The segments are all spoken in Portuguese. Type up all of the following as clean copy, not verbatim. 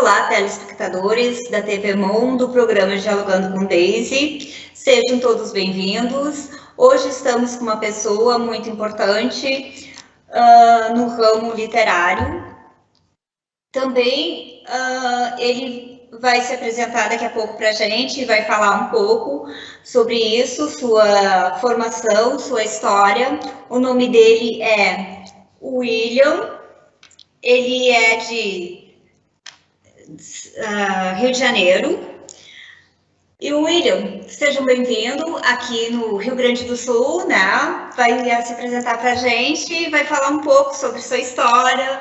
Olá, telespectadores da TV Mon, do programa Dialogando com Daisy. Sejam todos bem-vindos. Hoje estamos com uma pessoa muito importante no ramo literário. Também ele vai se apresentar daqui a pouco para a gente e vai falar um pouco sobre isso, sua formação, sua história. O nome dele é William, ele é de Rio de Janeiro. E o William, sejam bem-vindos aqui no Rio Grande do Sul, né? Vai se apresentar para a gente, vai falar um pouco sobre sua história,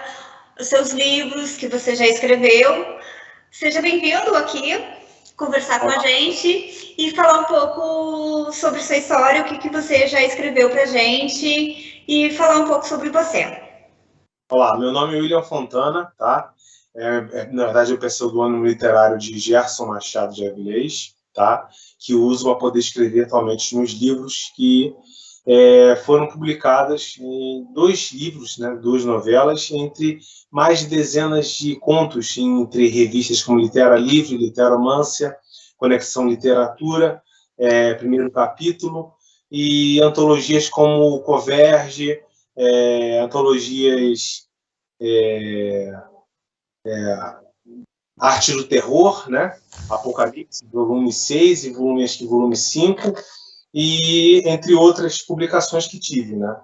os seus livros que você já escreveu. Seja bem-vindo aqui, conversar com a gente e falar um pouco sobre sua história, o que você já escreveu para a gente e falar um pouco sobre você. Olá, meu nome é William Fontana, tá? Na verdade, eu pseudônimo literário de Gerson Machado de Avilés, tá? Que uso para poder escrever atualmente nos livros que foram publicados em 2 livros, né, 2 novelas, entre mais de dezenas de contos entre revistas como Litera Livre, Literomância, Conexão Literatura, Primeiro Capítulo, e antologias como Converge, antologias Arte do Terror, né? Apocalipse, volume 6 e volume 5, e entre outras publicações que tive, né?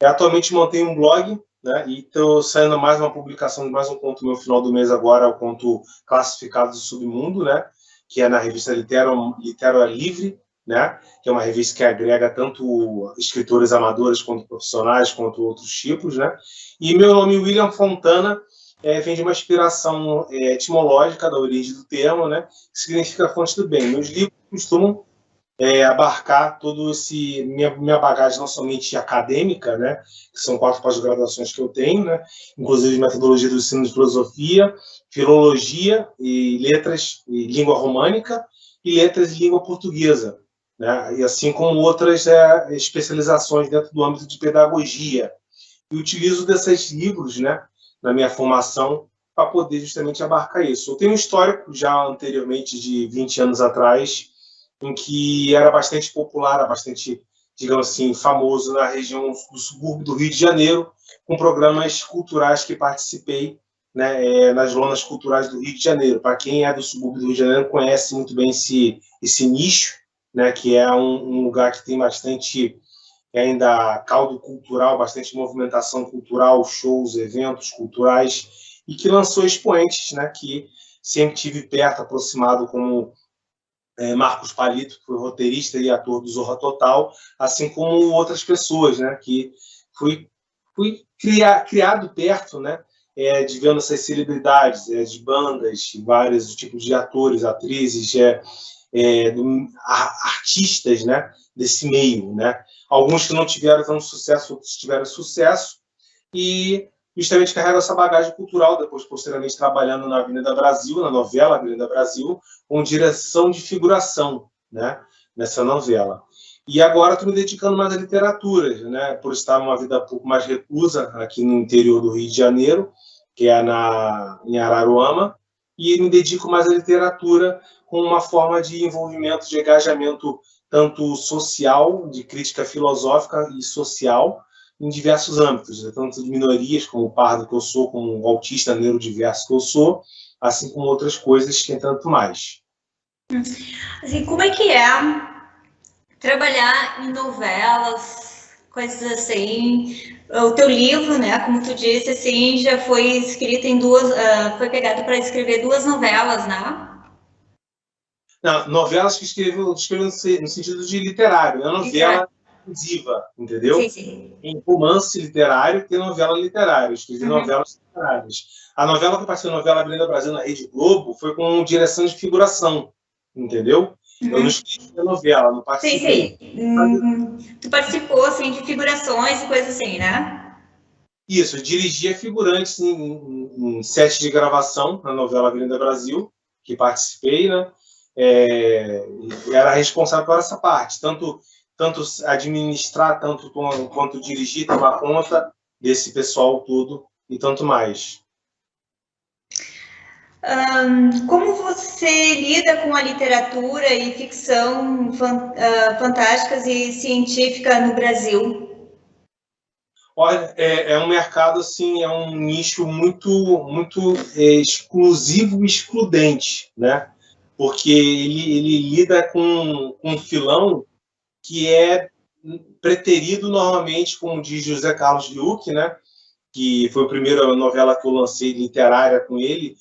Eu atualmente mantenho um blog, né? E estou saindo mais uma publicação de mais um conto no final do mês agora, o conto Classificados do Submundo, né? Que é na revista Litera Livre, né? Que é uma revista que agrega tanto escritores amadores quanto profissionais, quanto outros tipos, né? E meu nome, William Fontana, vem de uma inspiração etimológica da origem do termo, né? Que significa fonte do bem. Meus livros costumam abarcar todo esse minha bagagem, não somente acadêmica, né? Que são 4 pós-graduações que eu tenho, né? Inclusive metodologia do ensino de filosofia, filologia e letras e língua românica e letras e língua portuguesa, né? E assim como outras especializações dentro do âmbito de pedagogia. E utilizo desses livros, né, na minha formação para poder justamente abarcar isso. Eu tenho um histórico já anteriormente de 20 anos atrás, em que era bastante popular, era bastante, digamos assim, famoso na região do subúrbio do Rio de Janeiro, com programas culturais que participei, né, nas lonas culturais do Rio de Janeiro. Para quem é do subúrbio do Rio de Janeiro, conhece muito bem esse nicho, né, que é um lugar que tem bastante ainda caldo cultural, bastante movimentação cultural, shows, eventos culturais, e que lançou expoentes, né, que sempre tive perto, aproximado, como Marcos Palito, que foi roteirista e ator do Zorra Total, assim como outras pessoas, né, que fui criado perto, né, de vendo essas celebridades, de bandas, vários tipos de atores, atrizes, artistas, né, desse meio, né? Alguns que não tiveram tanto sucesso, outros tiveram sucesso, e justamente carrego essa bagagem cultural, depois posteriormente trabalhando na Avenida Brasil, na novela Avenida Brasil, com direção de figuração, né, nessa novela. E agora estou me dedicando mais à literatura, né, por estar numa vida um pouco mais reclusa aqui no interior do Rio de Janeiro, que é em Araruama, e me dedico mais à literatura com uma forma de envolvimento, de engajamento tanto social, de crítica filosófica e social, em diversos âmbitos, tanto de minorias, como o pardo que eu sou, como o autista neurodiverso que eu sou, assim como outras coisas que é tanto mais. Assim, como é que é trabalhar em novelas, coisas assim? O teu livro, né, como tu disse, assim, já foi escrito em 2, foi pegado para escrever 2 novelas, né? Não, novelas que escrevo no sentido de literário, é novela inclusiva, entendeu? Sim, sim. Tem romance literário e tem novela literária. Eu escrevi novelas literárias. A novela que eu passei, a novela Avenida Brasil na Rede Globo, foi com direção de figuração, entendeu? Eu não escrevi a novela, não participei. Sim. Tu participou, assim, de figurações e coisas assim, né? Isso, eu dirigia figurantes em set de gravação na novela Avenida Brasil, que participei, né? Era responsável por essa parte, tanto administrar, tanto quanto dirigir, tomar conta desse pessoal todo e tanto mais. Como você lida com a literatura e ficção fantásticas e científica no Brasil? Olha, é um mercado, assim, é um nicho muito exclusivo e excludente, né? Porque ele lida com um filão que é preterido normalmente, como diz José Carlos Liuc, né? Que foi a primeira novela que eu lancei literária com ele,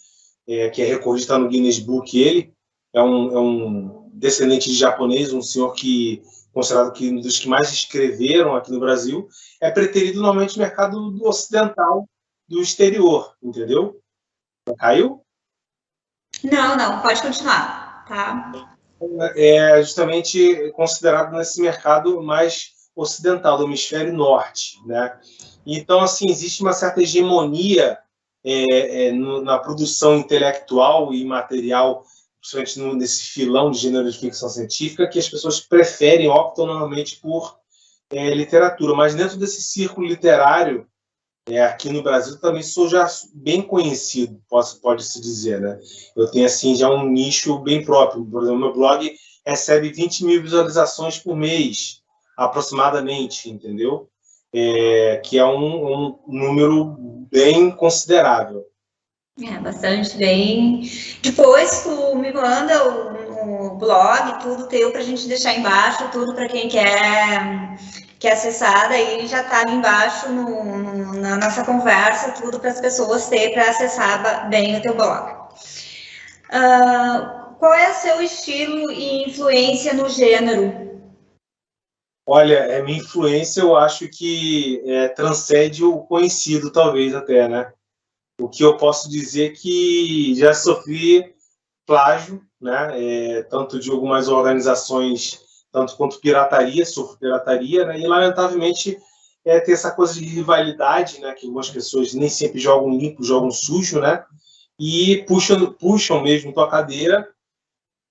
que é recordista no Guinness Book. Ele é um descendente de japonês, um senhor que considerado que um dos que mais escreveram aqui no Brasil, é preterido normalmente no mercado do ocidental, do exterior, entendeu? Caiu? Não, pode continuar, tá? É justamente considerado nesse mercado mais ocidental, do hemisfério norte, né? Então, assim, existe uma certa hegemonia na produção intelectual e material, principalmente nesse filão de gênero de ficção científica, que as pessoas preferem, optam normalmente por literatura. Mas dentro desse círculo literário, aqui no Brasil também sou já bem conhecido, pode-se dizer, né? Eu tenho, assim, já um nicho bem próprio. Por exemplo, meu blog recebe 20 mil visualizações por mês, aproximadamente, entendeu? Que é um número bem considerável. Bastante bem. Depois tu me manda o blog, tudo teu, para a gente deixar embaixo, tudo para quem quer acessar, daí já está ali embaixo na nossa conversa, tudo para as pessoas ter para acessar bem o teu blog. Qual é o seu estilo e influência no gênero? Olha, minha influência eu acho que transcende o conhecido, talvez até, né? O que eu posso dizer é que já sofri plágio, né? Tanto de algumas organizações, tanto quanto pirataria, sofro pirataria, né? E lamentavelmente tem essa coisa de rivalidade, né? Que algumas pessoas nem sempre jogam limpo, jogam sujo, né? E puxam mesmo tua cadeira,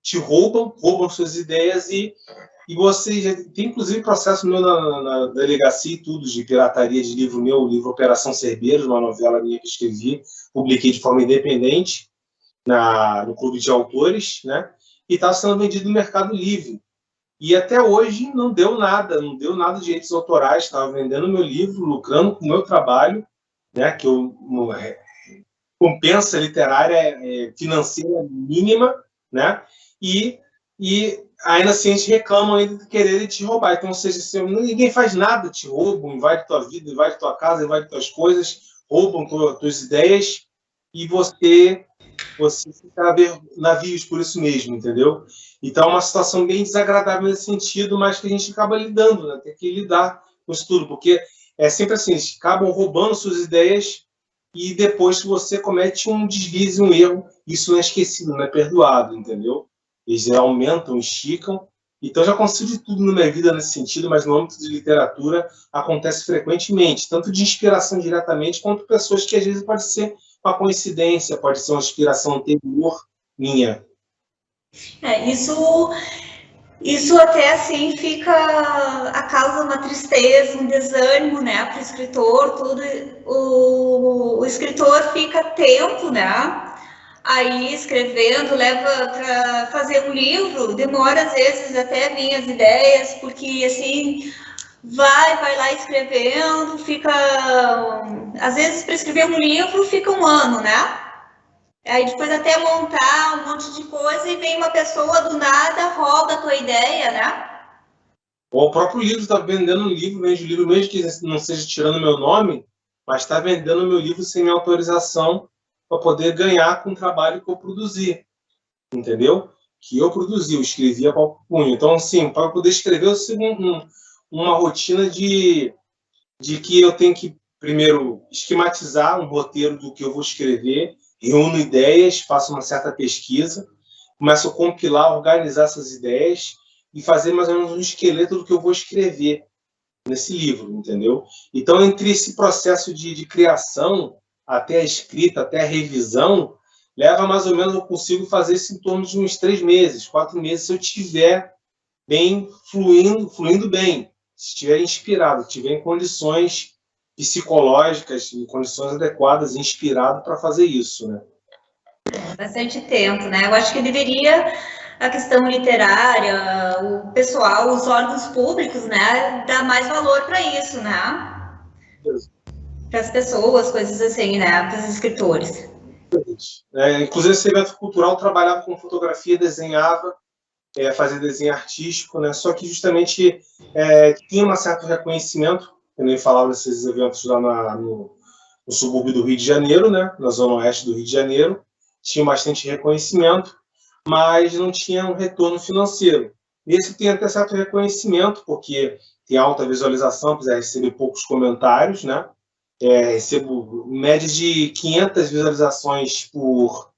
te roubam suas ideias e você já tem, inclusive, processo meu na delegacia e tudo, de pirataria de livro meu, o livro Operação Cerberus, uma novela minha que escrevi, publiquei de forma independente no Clube de Autores, né? E estava sendo vendido no Mercado Livre. E até hoje não deu nada de direitos autorais, estava vendendo meu livro, lucrando com o meu trabalho, né? Que compensa literária financeira mínima, né? E ainda assim a gente reclama ainda de querer te roubar. Então, ou seja, se ninguém faz nada, te roubam, invade tua vida, invade tua casa, invade tuas coisas, roubam tuas ideias e você fica a ver navios por isso mesmo, entendeu? Então é uma situação bem desagradável nesse sentido, mas que a gente acaba lidando, né? Tem que lidar com isso tudo, porque é sempre assim, eles acabam roubando suas ideias e depois que você comete um deslize, um erro, isso não é esquecido, não é perdoado, entendeu? Eles aumentam, esticam. Então, já aconteceu de tudo na minha vida nesse sentido, mas no âmbito de literatura acontece frequentemente, tanto de inspiração diretamente, quanto pessoas que às vezes pode ser uma coincidência, pode ser uma inspiração anterior minha. Isso até assim a causa uma tristeza, um desânimo, né, para o escritor, tudo. O escritor fica tempo, né, aí escrevendo, leva para fazer um livro, demora às vezes até vir as ideias, porque assim vai lá escrevendo, fica às vezes para escrever um livro fica um ano, né? Aí depois até montar um monte de coisa e vem uma pessoa do nada, rouba a tua ideia, né? Ou o próprio livro está vendendo um livro, vende o livro mesmo que não seja tirando meu nome, mas está vendendo meu livro sem minha autorização para poder ganhar com o trabalho que eu produzi, entendeu? Que eu produzi, eu escrevi a próprio punho. Então, assim, para poder escrever, eu sigo uma rotina de que eu tenho que, primeiro, esquematizar um roteiro do que eu vou escrever, reúno ideias, faço uma certa pesquisa, começo a compilar, organizar essas ideias e fazer mais ou menos um esqueleto do que eu vou escrever nesse livro, entendeu? Então, entre esse processo de criação, até a escrita, até a revisão, leva mais ou menos, eu consigo fazer isso em torno de uns 3 meses, 4 meses, se eu estiver bem, fluindo bem, se estiver inspirado, estiver em condições psicológicas, em condições adequadas, inspirado para fazer isso, né? bastante tempo, né? Eu acho que deveria a questão literária, o pessoal, os órgãos públicos, né, dar mais valor para isso, né? Para as pessoas, coisas assim, né? Para os escritores. Inclusive, esse evento cultural trabalhava com fotografia, desenhava, fazia desenho artístico, né? Só que justamente tinha um certo reconhecimento, eu nem falava desses eventos lá no subúrbio do Rio de Janeiro, né? Na zona oeste do Rio de Janeiro, tinha bastante reconhecimento, mas não tinha um retorno financeiro. Esse tem até certo reconhecimento, porque tem alta visualização, apesar de receber poucos comentários, né? Recebo média de 500 visualizações por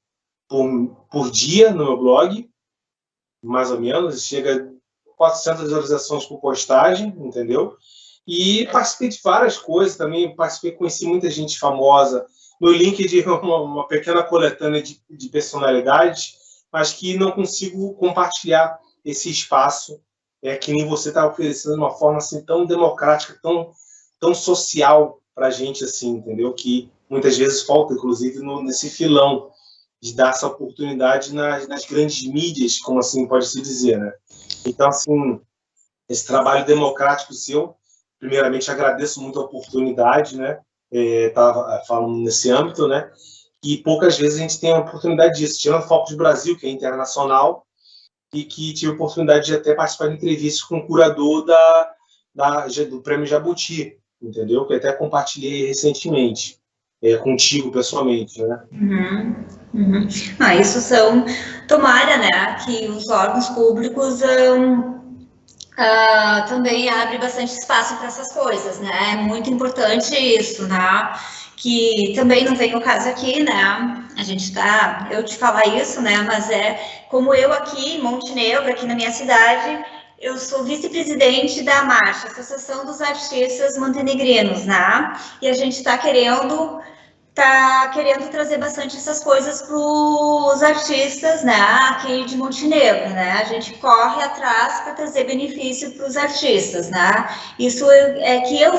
dia no meu blog, mais ou menos, chega a 400 visualizações por postagem, entendeu? E participei de várias coisas também, conheci muita gente famosa. Meu LinkedIn é uma pequena coletânea de personalidades, mas que não consigo compartilhar esse espaço que nem você está oferecendo de uma forma assim tão democrática, tão social para a gente, assim, entendeu? Que muitas vezes falta, inclusive, nesse filão de dar essa oportunidade nas grandes mídias, como assim pode-se dizer, né? Então, assim, esse trabalho democrático seu, primeiramente agradeço muito a oportunidade, né? Estava falando nesse âmbito, né? E poucas vezes a gente tem a oportunidade disso, tirando o Foco de Brasil, que é internacional, e que tive a oportunidade de até participar de entrevistas com o curador do Prêmio Jabuti, entendeu? Que até compartilhei recentemente, contigo pessoalmente, né? Isso são, tomara, né, que os órgãos públicos também abrem bastante espaço para essas coisas, né? É muito importante isso, né? Que também não vem o caso aqui, né? Eu te falar isso, né? Mas como eu aqui em Montenegro, aqui na minha cidade, eu sou vice-presidente da Marcha, Associação dos Artistas Montenegrinos, né? E a gente está querendo trazer bastante essas coisas para os artistas, né, aqui de Montenegro, né? A gente corre atrás para trazer benefício para os artistas, né? Isso é que eu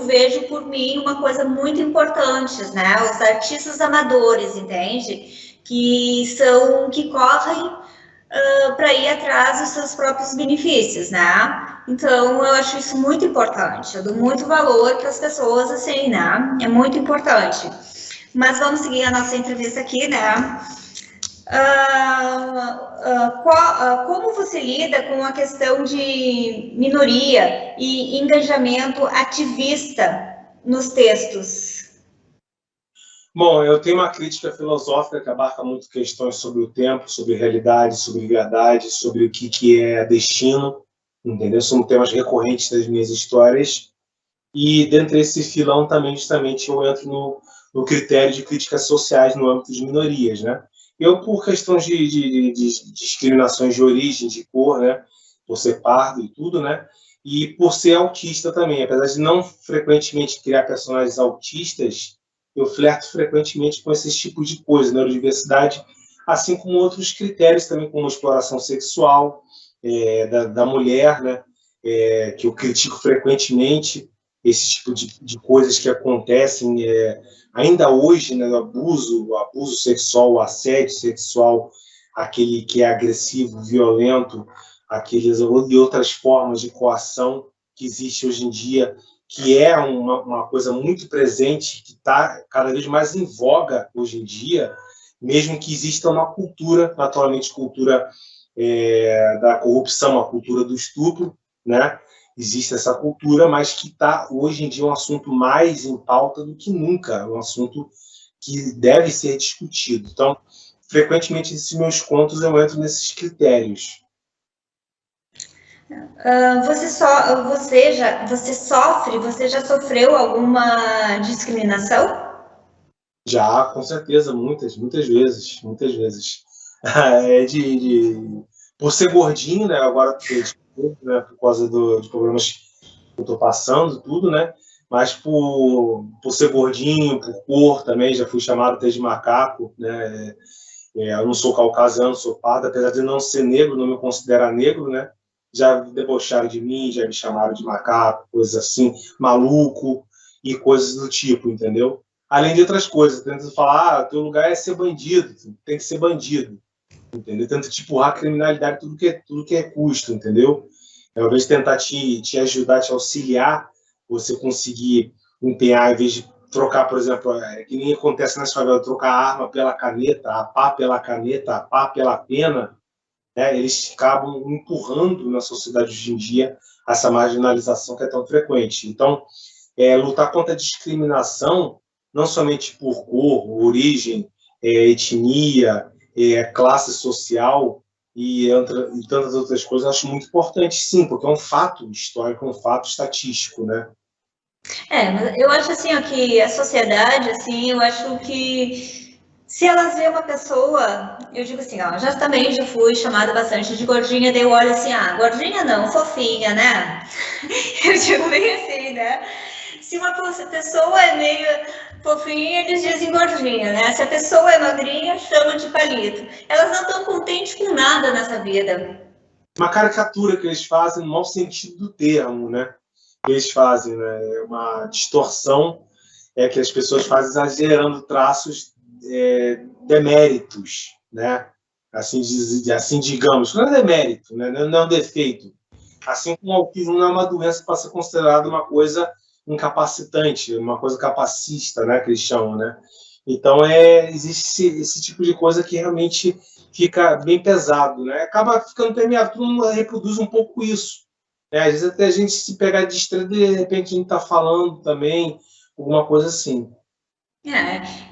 vejo por mim uma coisa muito importante, né? Os artistas amadores, entende? Que correm para ir atrás dos seus próprios benefícios, né? Então, eu acho isso muito importante. Eu dou muito valor para as pessoas, assim, né? É muito importante. Mas vamos seguir a nossa entrevista aqui, né? Como você lida com a questão de minoria e engajamento ativista nos textos? Bom, eu tenho uma crítica filosófica que abarca muito questões sobre o tempo, sobre realidade, sobre verdade, sobre o que é destino, entendeu? São temas recorrentes das minhas histórias. E dentro desse filão também, justamente, eu entro no critério de críticas sociais no âmbito de minorias, né? Eu, por questões de discriminações de origem, de cor, né? Por ser pardo e tudo, né? E por ser autista também, apesar de não frequentemente criar personagens autistas, eu flerto frequentemente com esses tipos de coisa, neurodiversidade, assim como outros critérios também, como exploração sexual da mulher, né? Que eu critico frequentemente, esse tipo de coisas que acontecem ainda hoje, né? O abuso sexual, o assédio sexual, aquele que é agressivo, violento, aqueles e outras formas de coação que existe hoje em dia, que é uma coisa muito presente, que está cada vez mais em voga hoje em dia, mesmo que exista uma cultura, naturalmente cultura da corrupção, a cultura do estupro, né? Existe essa cultura, mas que está hoje em dia um assunto mais em pauta do que nunca, um assunto que deve ser discutido. Então, frequentemente, esses meus contos eu entro nesses critérios. Você já sofreu alguma discriminação? Já, com certeza, muitas vezes. Por ser gordinho, né? Agora, né, por causa de problemas que eu estou passando, tudo, né? Mas por ser gordinho, por cor também, já fui chamado até de macaco, né? Eu não sou caucasiano, sou pardo, apesar de não ser negro, não me considerar negro, né? Já debocharam de mim, já me chamaram de macaco, coisas assim, maluco e coisas do tipo, entendeu? além de outras coisas. Tenta falar, teu lugar é ser bandido, tem que ser bandido, entendeu? Tenta te empurrar a criminalidade tudo que é custo, entendeu? Ao invés de tentar te ajudar, te auxiliar, você conseguir empenhar, em vez de trocar, por exemplo, que nem acontece nas favelas, trocar a arma pela caneta, a pá pela caneta, a pá pela pena, né? Eles acabam empurrando na sociedade hoje em dia essa marginalização que é tão frequente. Então, lutar contra a discriminação, não somente por cor, origem, etnia, classe social e tantas outras coisas, eu acho muito importante, sim, porque é um fato histórico, é um fato estatístico, né? Mas eu acho assim, ó, que a sociedade, assim, eu acho que se elas veem uma pessoa, eu digo assim, ó, também já fui chamada bastante de gordinha, daí eu olho assim, gordinha não, fofinha, né? Eu digo bem assim, né? Se uma pessoa é meio fofinha, eles dizem gordinha, né? Se a pessoa é magrinha, chama de palito. Elas não estão contentes com nada nessa vida. Uma caricatura que eles fazem no mau sentido do termo, né? Que eles fazem, né? É uma distorção que as pessoas fazem exagerando traços deméritos, né? Assim digamos, não é demérito, né? Não é um defeito. Assim como o autismo não é uma doença para ser considerada uma coisa incapacitante, uma coisa capacista, né? Que eles chamam, né? Então, existe esse tipo de coisa que realmente fica bem pesado, né? Acaba ficando permeável, todo mundo reproduz um pouco isso. Né? Às vezes até a gente se pegar distraído e de repente a gente está falando também alguma coisa assim.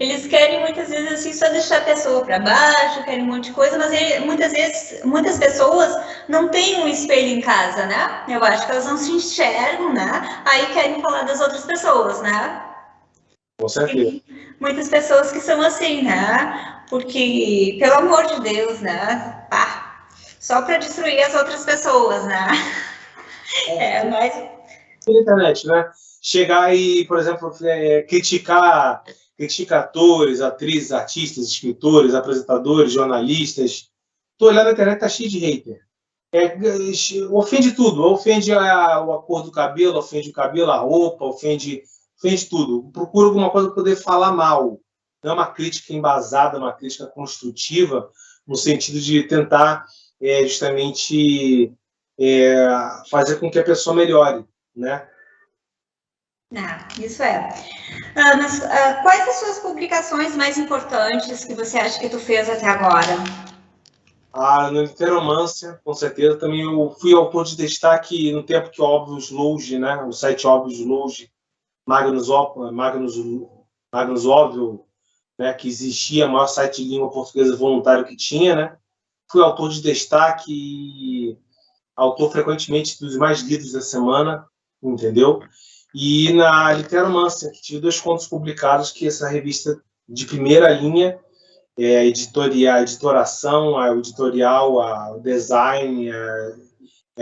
Eles querem muitas vezes assim só deixar a pessoa para baixo, querem um monte de coisa, mas muitas pessoas não têm um espelho em casa, né? Eu acho que elas não se enxergam, né? Aí querem falar das outras pessoas, né? Com certeza. Tem muitas pessoas que são assim, né? Porque, pelo amor de Deus, né? Só para destruir as outras pessoas, né? Mas Na internet, né? Chegar e, por exemplo, critica atores, atrizes, artistas, escritores, apresentadores, jornalistas. Tô olhando na internet, tá cheio de hater. Ofende tudo, ofende a cor do cabelo, ofende o cabelo, a roupa, ofende tudo. Procura alguma coisa para poder falar mal. Não é uma crítica embasada, uma crítica construtiva, no sentido de tentar justamente fazer com que a pessoa melhore, né? Isso é. Mas, quais as suas publicações mais importantes que você acha que tu fez até agora? No Literomância, com certeza. Também eu fui autor de destaque no tempo que o Óbvios Loge, né? O site Óbvios Loge, Magnus Óbvio, né? Que existia, o maior site de língua portuguesa voluntário que tinha, né? Fui autor de destaque e autor frequentemente dos mais lidos da semana, entendeu? E na Literomância, que tive 2 contos publicados, que essa revista de primeira linha, a editoração, o editorial, o design,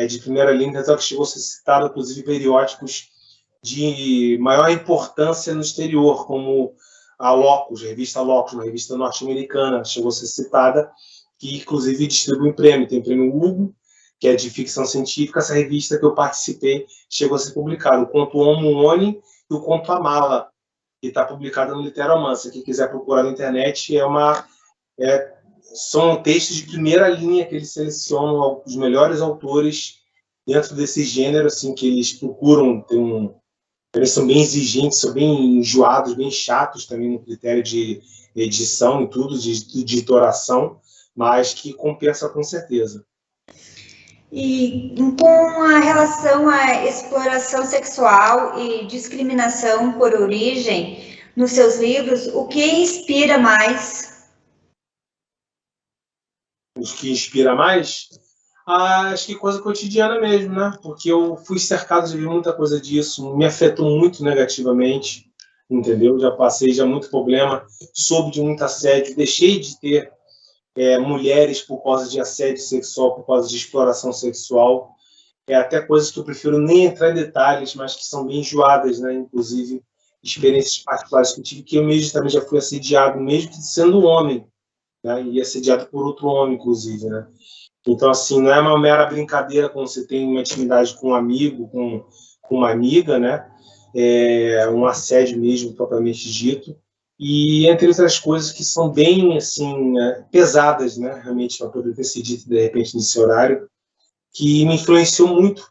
de primeira linha, que chegou a ser citado, inclusive, periódicos de maior importância no exterior, como a Locus, a revista Locus, uma revista norte-americana, chegou a ser citada, que, inclusive, distribui prêmio. Tem o prêmio Hugo, que é de ficção científica. Essa revista que eu participei chegou a ser publicada, o conto Homo Oni e o conto A Mala, que está publicada no Literomância. Quem quiser procurar na internet, são textos de primeira linha que eles selecionam os melhores autores dentro desse gênero, assim, que eles procuram eles são bem exigentes, são bem enjoados, bem chatos também no critério de edição e tudo, de editoração, mas que compensa com certeza. E com a relação à exploração sexual e discriminação por origem, nos seus livros, o que inspira mais? O que inspira mais? Acho que coisa cotidiana mesmo, né? Porque eu fui cercado de ver muita coisa disso, me afetou muito negativamente, entendeu? Já passei muito problema, soube de muito assédio, deixei de ter mulheres por causa de assédio sexual, por causa de exploração sexual, até coisas que eu prefiro nem entrar em detalhes, mas que são bem enjoadas, né? Inclusive experiências particulares que eu tive, que eu mesmo também já fui assediado, mesmo sendo homem, né? E assediado por outro homem, inclusive, né? Então, assim, não é uma mera brincadeira quando você tem uma intimidade com um amigo, com uma amiga, né? Um assédio mesmo, propriamente dito. e entre outras coisas que são bem assim pesadas, né, realmente para poder ter sido dito de repente nesse horário, que me influenciou muito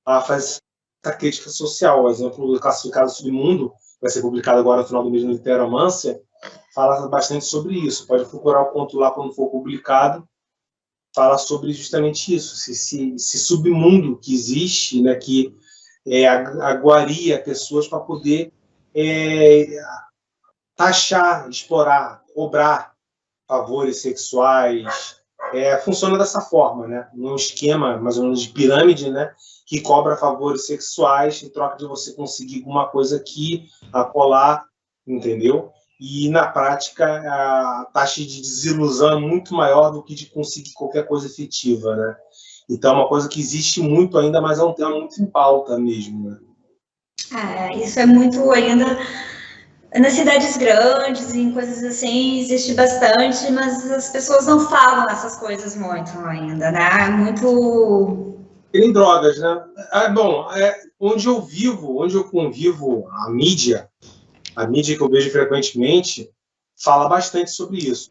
a fazer essa crítica social. O exemplo do Classificado Submundo, vai ser publicado agora no final do mês no Literomância, fala bastante sobre isso. Pode procurar o conto lá quando for publicado, fala sobre justamente isso, esse submundo que existe, né, que aguaria pessoas para poder taxar, explorar, cobrar favores sexuais. Funciona dessa forma, né? Num esquema mais ou menos de pirâmide, né? Que cobra favores sexuais em troca de você conseguir alguma coisa aqui, acolá, entendeu? E na prática a taxa de desilusão é muito maior do que de conseguir qualquer coisa efetiva, né? Então é uma coisa que existe muito ainda, mas é um tema muito em pauta mesmo, né? Isso é muito ainda nas cidades grandes, em coisas assim, existe bastante, mas as pessoas não falam essas coisas muito ainda, né? Muito. Tem drogas, né? Bom, onde eu convivo, a mídia que eu vejo frequentemente, fala bastante sobre isso.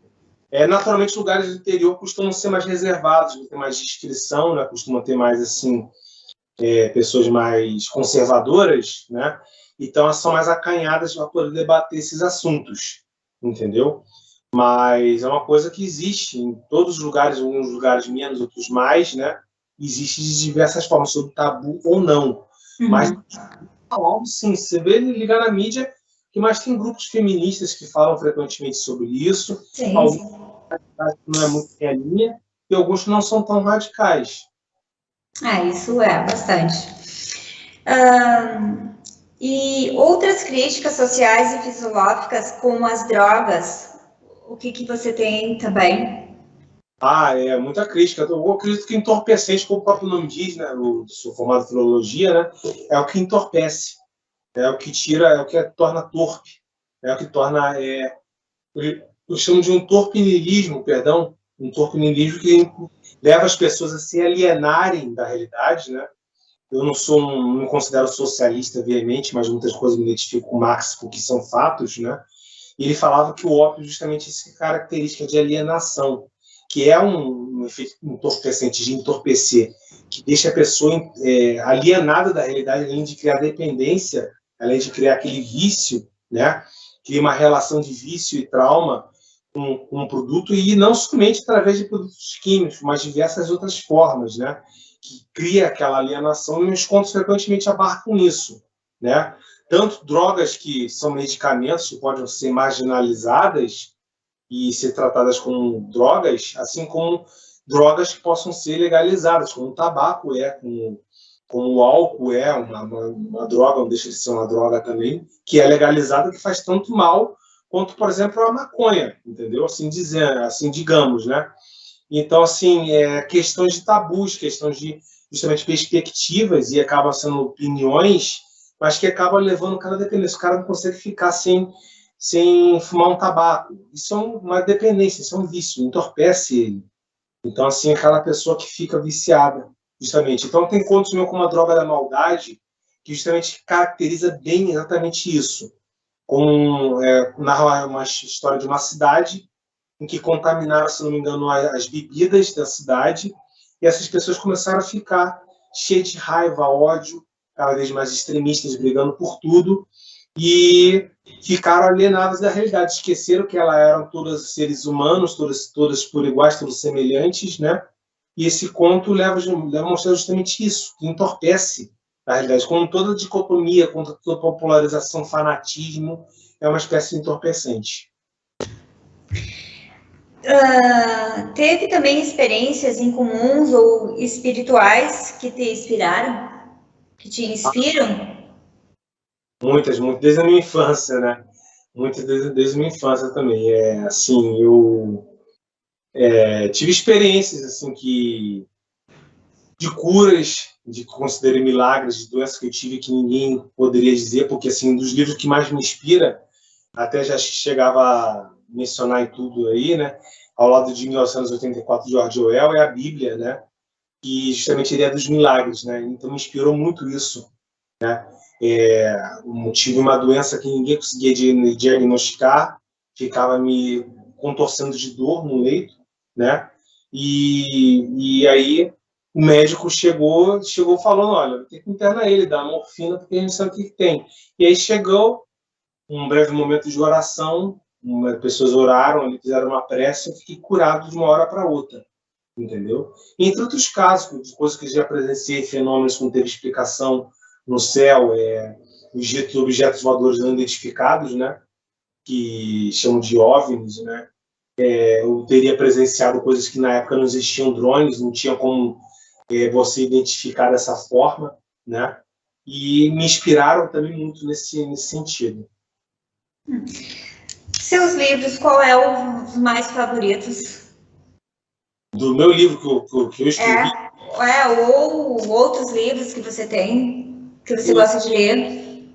Naturalmente, lugares do interior costumam ser mais reservados, tem mais discrição, né? Costumam ter mais, assim, pessoas mais conservadoras, né? Então, elas são mais acanhadas para poder debater esses assuntos, entendeu? Mas é uma coisa que existe em todos os lugares, alguns lugares menos, outros mais, né? Existe de diversas formas, sobre tabu ou não. Mas, sim, você vê ele ligar na mídia, que mais tem grupos feministas que falam frequentemente sobre isso. Sim. Alguns não é muito minha linha, e alguns não são tão radicais. Isso bastante. E outras críticas sociais e filosóficas, como as drogas, o que você tem também? Muita crítica. Eu acredito que entorpecente, como o próprio nome diz, né? Eu sou formado em filologia, né? É o que entorpece, é o que tira, é o que torna torpe, é o que torna, eu chamo de um torpinilismo, perdão, um torpinilismo que leva as pessoas a se alienarem da realidade, né? Eu não me considero socialista veemente, mas muitas coisas me identifico com Marx porque são fatos, né? E ele falava que o ópio justamente essa característica de alienação, que é um efeito entorpecente, de entorpecer, que deixa a pessoa alienada da realidade, além de criar dependência, além de criar aquele vício, né? Cria uma relação de vício e trauma com um produto, e não somente através de produtos químicos, mas diversas outras formas, né? Que cria aquela alienação, e os contos frequentemente abarcam isso, né? Tanto drogas que são medicamentos que podem ser marginalizadas e ser tratadas como drogas, assim como drogas que possam ser legalizadas, como o tabaco como o álcool uma droga, não deixa de ser uma droga também, que é legalizada, que faz tanto mal quanto, por exemplo, a maconha, entendeu? Assim digamos, né? Então, assim, questões de tabus, questões de justamente perspectivas, e acabam sendo opiniões, mas que acabam levando o cara a dependência. O cara não consegue ficar sem fumar um tabaco. Isso é uma dependência, isso é um vício, entorpece ele. Então, assim, aquela pessoa que fica viciada, justamente. Então, tem contos meu como A Droga da Maldade, que justamente caracteriza bem exatamente isso. Narra uma história de uma cidade em que contaminaram, se não me engano, as bebidas da cidade, e essas pessoas começaram a ficar cheias de raiva, ódio, cada vez mais extremistas, brigando por tudo, e ficaram alienadas da realidade, esqueceram que elas eram todas seres humanos, todas por iguais, todos semelhantes, né? E esse conto leva a mostrar justamente isso, que entorpece a realidade, como toda dicotomia, como toda popularização, fanatismo, é uma espécie de entorpecente. Teve também experiências incomuns ou espirituais que te inspiraram? Que te inspiram? Muitas, desde a minha infância, né? Muitas desde a minha infância também. Assim, eu tive experiências assim de curas, de que considerei milagres, de doenças que eu tive que ninguém poderia dizer, porque assim, dos livros que mais me inspira, até já chegava a mencionar em tudo aí, né? Ao lado de 1984 de George Orwell, é a Bíblia, né? Que justamente ele é dos milagres, né? Então me inspirou muito isso, né? tive uma doença que ninguém conseguia diagnosticar, ficava me contorcendo de dor no leito, né? E aí o médico chegou falando, olha, tem que internar ele, dar morfina, porque a gente sabe o que tem. E aí chegou um breve momento de oração, pessoas oraram, fizeram uma prece, eu fiquei curado de uma hora para outra, entendeu? Entre outros casos, de coisas que já presenciei, fenômenos que não teve explicação no céu, os objetos voadores não identificados, né? Que chamam de OVNIs, né? Eu teria presenciado coisas que na época não existiam drones, não tinha como você identificar dessa forma, né? E me inspiraram também muito nesse sentido. Seus livros, qual é os mais favoritos? Do meu livro que eu escrevi? Ou outros livros que você tem, que você gosta de ler?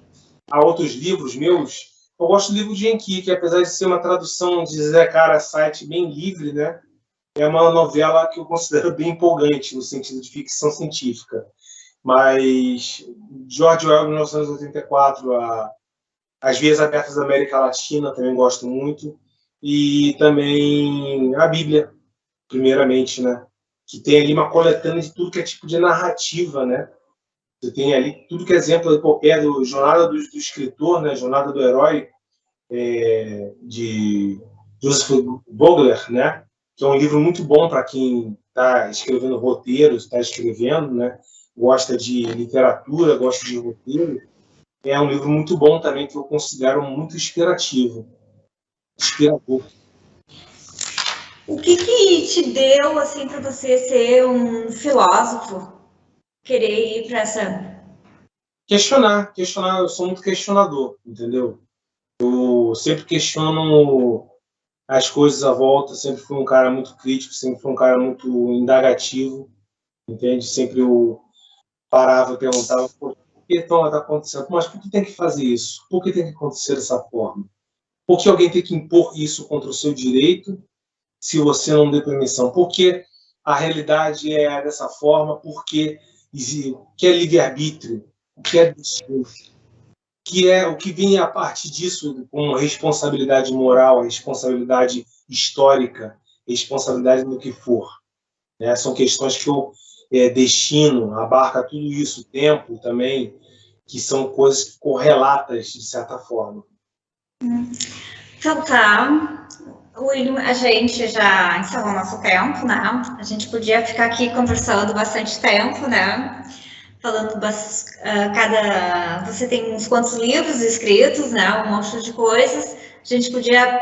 Há outros livros meus. Eu gosto do livro de Enki, que apesar de ser uma tradução de Zé Cara Site bem livre, né? É uma novela que eu considero bem empolgante, no sentido de ficção científica. Mas George Orwell, 1984, As Vias Abertas da América Latina, também gosto muito. E também a Bíblia, primeiramente, né? Que tem ali uma coletânea de tudo que é tipo de narrativa, né? Você tem ali tudo que é exemplo do Jornada do Escritor, né? Jornada do Herói, de Joseph Vogler, né? Que é um livro muito bom para quem está escrevendo roteiros, está escrevendo, né? Gosta de literatura, gosta de roteiro. É um livro muito bom também, que eu considero muito inspirador. O que te deu assim para você ser um filósofo, querer ir para essa? Questionar. Eu sou muito questionador, entendeu? Eu sempre questiono as coisas à volta, sempre fui um cara muito crítico, sempre fui um cara muito indagativo, entende? Sempre eu parava e perguntava, por que está acontecendo? Mas por que tem que fazer isso? Por que tem que acontecer dessa forma? Por que alguém tem que impor isso contra o seu direito se você não dê permissão? Por que a realidade é dessa forma? Por que é livre-arbítrio? O que é destino? O que vem a partir disso como responsabilidade moral, responsabilidade histórica, responsabilidade no que for, né? São questões que o destino abarca tudo isso, tempo também, que são coisas correlatas de certa forma. Então tá, William, a gente já encerrou nosso tempo, né? A gente podia ficar aqui conversando bastante tempo, né? Falando você tem uns quantos livros escritos, né? Um monte de coisas. A gente podia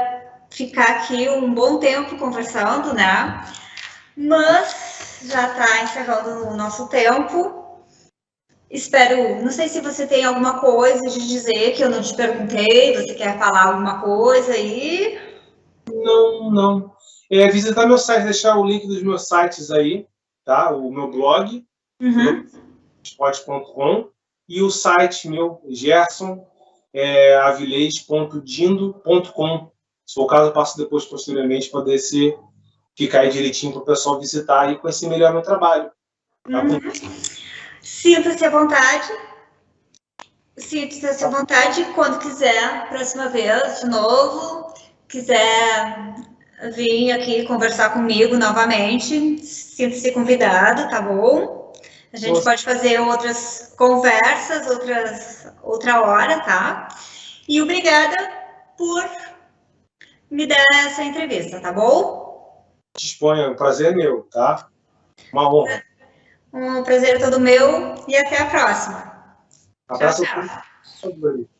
ficar aqui um bom tempo conversando, né? Mas já está encerrando o nosso tempo. Espero, não sei se você tem alguma coisa de dizer que eu não te perguntei, você quer falar alguma coisa aí? Não. Visitar meu site, deixar o link dos meus sites aí, tá? O meu blog, blogspot.com, e o site meu, gersonAvilés.dindo.com. Se for o caso, eu passo depois, posteriormente, para poder ficar aí direitinho para o pessoal visitar e conhecer melhor meu trabalho. Tá bom? Sinta-se à vontade. Sinta-se à vontade quando quiser, próxima vez, de novo, quiser vir aqui conversar comigo novamente, sinta-se convidado, tá bom? A gente pode fazer outras conversas, outra hora, tá? E obrigada por me dar essa entrevista, tá bom? Disponha, o prazer é meu, tá? Uma honra. Um prazer é todo meu e até a próxima. Abraço. Tchau, tchau.